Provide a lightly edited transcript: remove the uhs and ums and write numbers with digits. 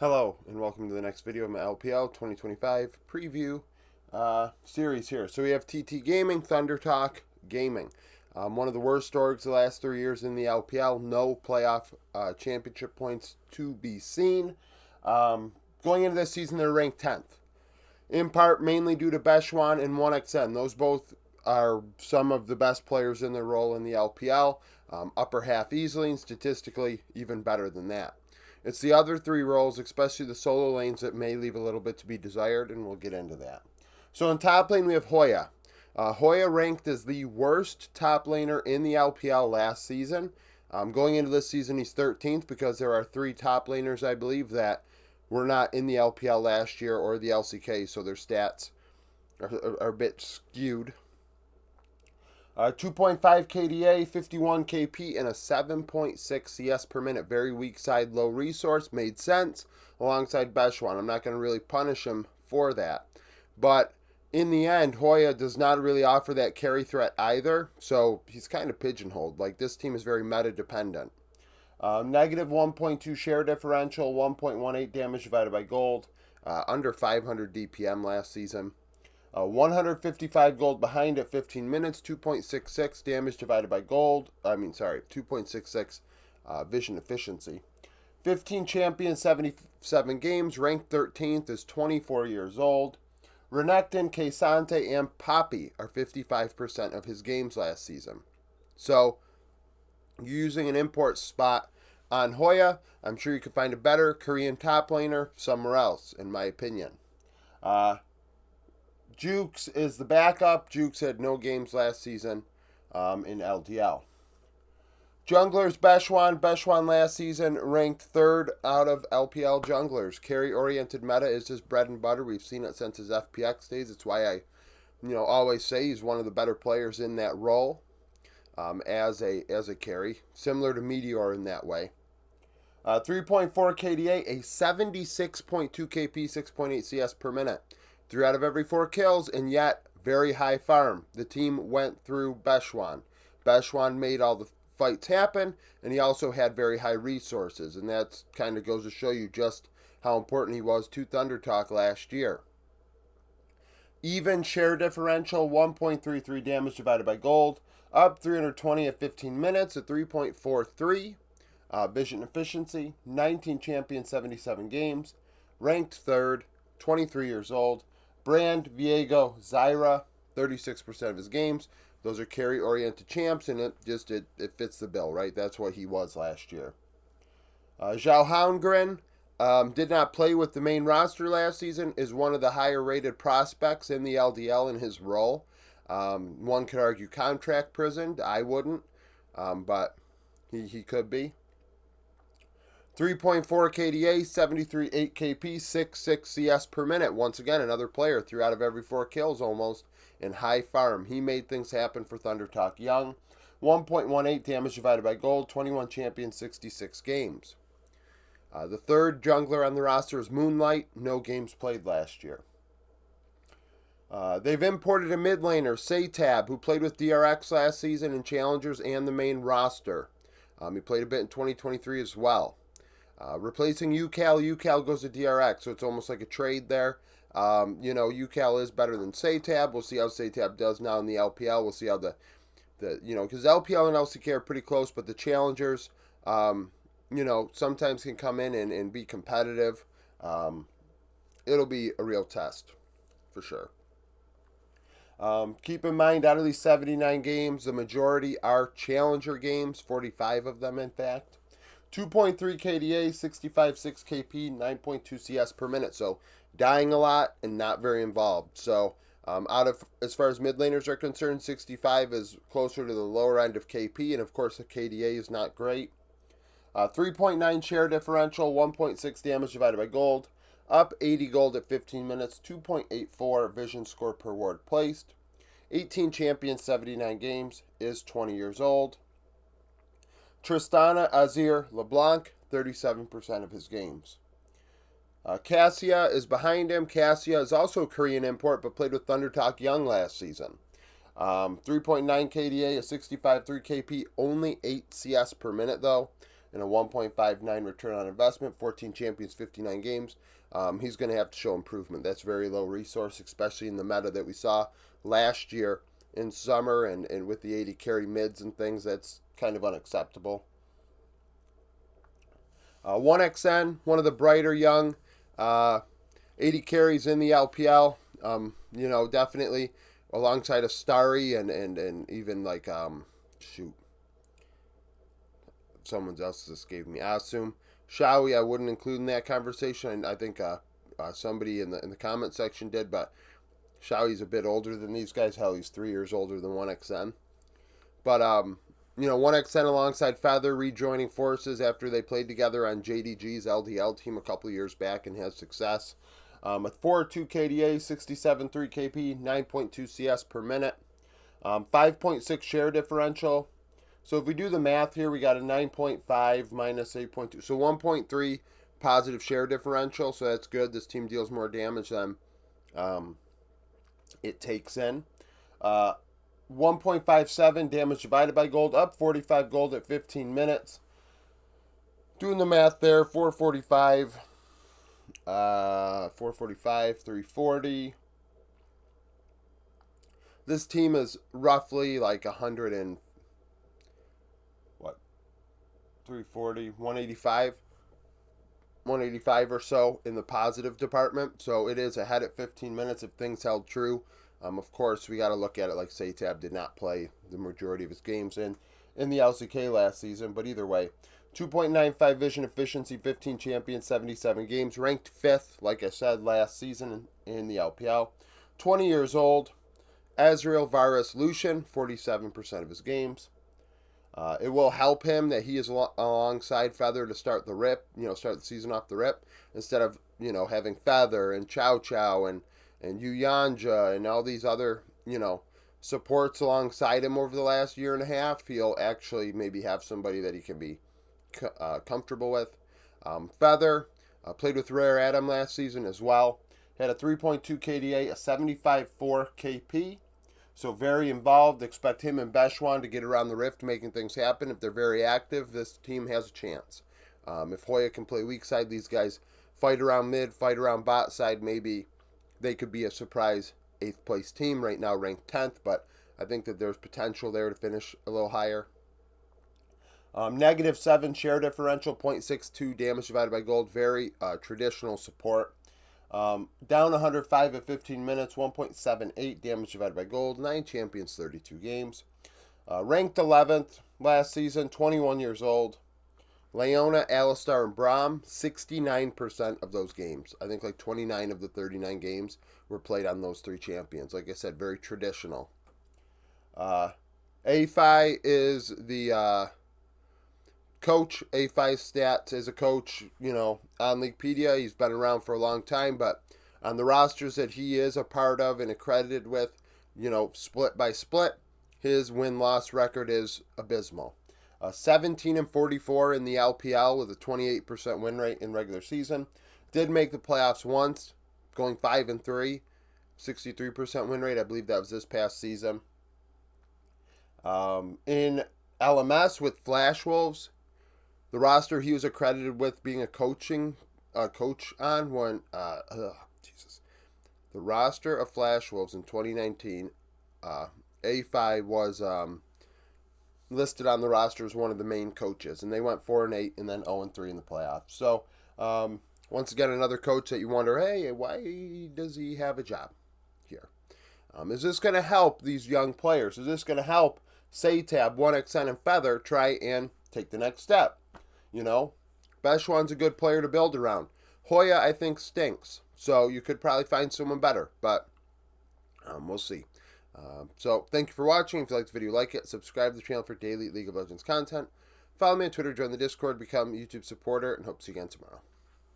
Hello, and welcome to the next video of my LPL 2025 preview series here. So we have TT Gaming, Thundertalk Gaming. One of the worst orgs the last 3 years in the LPL. No playoff championship points to be seen. Going into this season, they're ranked 10th. In part, mainly due to Beshwan and 1XN. Those both are some of the best players in their role in the LPL. Upper half easily, and statistically, even better than that. It's the other three roles, especially the solo lanes, that may leave a little bit to be desired, and we'll get into that. So in top lane, we have Hoya. Hoya ranked as the worst top laner in the LPL last season. Going into this season, he's 13th because there are three top laners, I believe, that were not in the LPL last year or the LCK, so their stats are a bit skewed. 2.5 KDA, 51 KP, and a 7.6 CS per minute. Very weak side, low resource. Made sense alongside Beshwan. I'm not going to really punish him for that. But in the end, Hoya does not really offer that carry threat either. So he's kind of pigeonholed. Like, this team is very meta dependent. Negative 1.2 share differential, 1.18 damage divided by gold. Under 500 DPM last season. 155 gold behind at 15 minutes, 2.66 damage divided by gold. 2.66 vision efficiency. 15 champions, 77 games, ranked 13th, is 24 years old. Renekton, Kesante, and Poppy are 55% of his games last season. So, using an import spot on Hoya, I'm sure you could find a better Korean top laner somewhere else, in my opinion. Jukes is the backup. Jukes had no games last season in LDL. Junglers, Beshwan. Beshwan last season ranked third out of LPL junglers. Carry-oriented meta is his bread and butter. We've seen it since his FPX days. It's why I, always say he's one of the better players in that role as a carry, similar to Meteor in that way. 3.4 KDA, a 76.2 KP, 6.8 CS per minute. 3 out of every 4 kills, and yet very high farm. The team went through Beshwan. Beshwan made all the fights happen, and he also had very high resources, and that kind of goes to show you just how important he was to Thundertalk last year. Even share differential, 1.33 damage divided by gold, up 320 at 15 minutes at 3.43. Vision efficiency, 19 champions, 77 games, ranked third, 23 years old. Brand, Viego, Zyra, 36% of his games. Those are carry-oriented champs, and it fits the bill, right? That's what he was last year. Zhao Houndgren did not play with the main roster last season, is one of the higher-rated prospects in the LDL in his role. One could argue contract prisoned. I wouldn't, but he could be. 3.4 KDA, 73.8 KP, 6.6 CS per minute. Once again, another player, 3 out of every 4 kills almost, in high farm. He made things happen for Thundertalk Young. 1.18 damage divided by gold, 21 champions, 66 games. The third jungler on the roster is Moonlight, no games played last year. They've imported a mid laner, Saytab, who played with DRX last season in Challengers and the main roster. He played a bit in 2023 as well. Replacing UCal goes to DRX, so it's almost like a trade there. UCal is better than Saytab. We'll see how Saytab does now in the LPL. We'll see how because LPL and LCK are pretty close, but the challengers, sometimes can come in and be competitive. It'll be a real test, for sure. Keep in mind, out of these 79 games, the majority are challenger games, 45 of them, in fact. 2.3 KDA, 65.6 KP, 9.2 CS per minute. So dying a lot and not very involved. So as far as mid laners are concerned, 65 is closer to the lower end of KP, and of course the KDA is not great. 3.9 share differential, 1.6 damage divided by gold, up 80 gold at 15 minutes, 2.84 vision score per ward placed. 18 champions, 79 games, is 20 years old. Tristana Azir LeBlanc, 37% of his games. Cassia is behind him. Cassia is also a Korean import, but played with Thundertalk Young last season. 3.9 KDA, a 65.3 KP, only 8 CS per minute, though. and a 1.59 return on investment, 14 champions, 59 games. He's going to have to show improvement. That's very low resource, especially in the meta that we saw last year in summer and with the 80 carry mids and things. That's kind of unacceptable. 1XN, one of the brighter young 80 carries in the LPL. Definitely alongside of Starry and even like, someone else just gave me Assume. Shawi, I wouldn't include in that conversation. And I think somebody in the comment section did, but Shawi's a bit older than these guys. Hell, he's 3 years older than 1XN. But 1XN alongside Feather rejoining forces after they played together on JDG's LDL team a couple years back and had success. With 4.2 KDA, 67.3 KP, 9.2 CS per minute, 5.6 share differential. So if we do the math here, we got a 9.5 minus 8.2. So 1.3 positive share differential. So that's good. This team deals more damage than it takes in. 1.57 damage divided by gold, up 45 gold at 15 minutes. Doing the math there, 445, 340. This team is roughly like 100 and 340, 185 or so in the positive department. So it is ahead at 15 minutes if things held true. Of course, we got to look at it like Satab did not play the majority of his games in the LCK last season. But either way, 2.95 vision efficiency, 15 champions, 77 games. Ranked 5th, like I said, last season in the LPL. 20 years old. Azrael, Varus, Lucian, 47% of his games. It will help him that he is alongside Feather to start the season off the rip, instead of, having Feather and Chow Chow and Yuyanja and all these other, supports alongside him over the last year and a half. He'll actually maybe have somebody that he can be comfortable with. Feather played with Rare Adam last season as well. Had a 3.2 KDA, a 75.4 KP. So very involved. Expect him and Beshwan to get around the rift, making things happen. If they're very active, this team has a chance. If Hoya can play weak side, these guys fight around mid, fight around bot side, maybe they could be a surprise 8th place team. Right now ranked 10th, but I think that there's potential there to finish a little higher. -7 share differential, 0.62 damage divided by gold. Very traditional support. Down 105 at 15 minutes, 1.78 damage divided by gold, 9 champions, 32 games. Ranked 11th last season, 21 years old. Leona, Alistar, and Braum, 69% of those games. I think like 29 of the 39 games were played on those 3 champions. Like I said, very traditional. A-Fi is the coach. A-Fi's stats as a coach, on Leaguepedia. He's been around for a long time, but on the rosters that he is a part of and accredited with, split by split, his win-loss record is abysmal. 17-44 in the LPL with a 28% win rate in regular season. Did make the playoffs once, going 5-3, 63% win rate. I believe that was this past season. In LMS with Flash Wolves, the roster he was accredited with being a coach on when the roster of Flash Wolves in 2019, A5 was listed on the roster as one of the main coaches, and they went 4-8 and then 0-3 in the playoffs. So once again, another coach that you wonder, hey, why does he have a job here? Is this going to help these young players? Is this going to help Satab, 1XN, and Feather try and take the next step? Beshwan's a good player to build around. Hoya, I think, stinks. So you could probably find someone better, but we'll see. So thank you for watching. If you liked the video, like it. Subscribe to the channel for daily League of Legends content. Follow me on Twitter, join the Discord, become a YouTube supporter, and hope to see you again tomorrow.